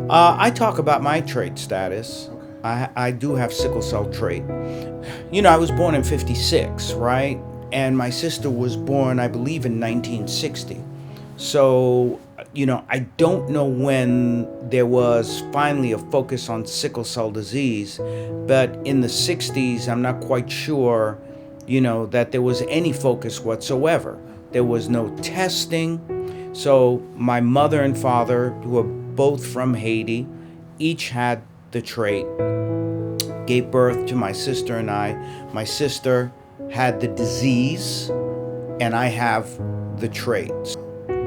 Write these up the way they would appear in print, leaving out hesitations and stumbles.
I talk about my trait status. Okay. I do have sickle cell trait. You know, I was born in 56, right? And my sister was born, I believe, in 1960. So, you know, I don't know when there was finally a focus on sickle cell disease, but in the 60s, I'm not quite sure, you know, that there was any focus whatsoever. There was no testing. So, my mother and father, who were both from Haiti, each had the trait, gave birth to my sister and I. My sister had the disease, and I have the traits.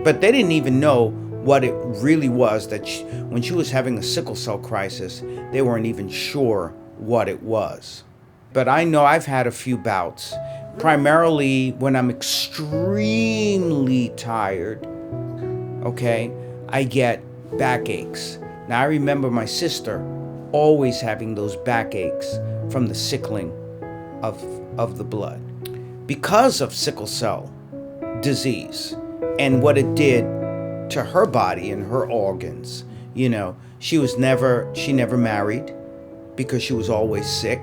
But they didn't even know what it really was that when she was having a sickle cell crisis, they weren't even sure what it was. But I know I've had a few bouts, primarily when I'm extremely tired, okay, I get backaches. Now I remember my sister always having those backaches from the sickling of the blood because of sickle cell disease and what it did to her body and her organs. You know, she never married because she was always sick.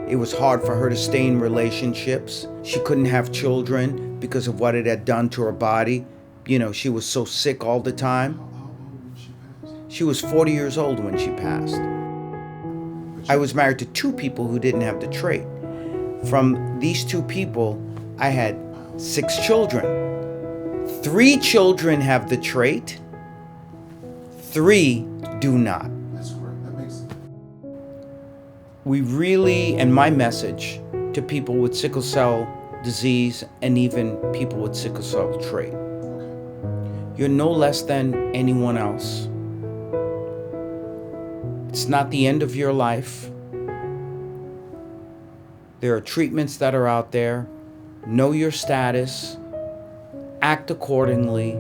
It was hard for her to stay in relationships. She couldn't have children because of what it had done to her body. You know, she was so sick all the time. How old when she passed? She was 40 years old when she passed. I was married to two people who didn't have the trait. From these two people, I had 6 children. 3 children have the trait, 3 do not. That's correct. That makes sense. We really, and my message to people with sickle cell disease and even people with sickle cell trait, you're no less than anyone else. It's not the end of your life. There are treatments that are out there. Know your status. Act accordingly.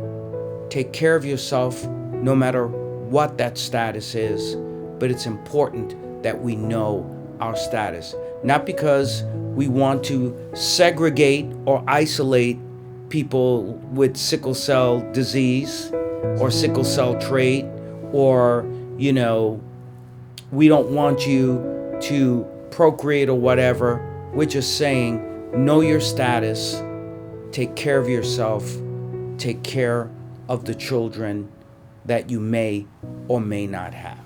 Take care of yourself no matter what that status is. But it's important that we know our status. Not because we want to segregate or isolate people with sickle cell disease or sickle cell trait, or, you know, we don't want you to procreate or whatever. We're just saying, know your status, take care of yourself, take care of the children that you may or may not have.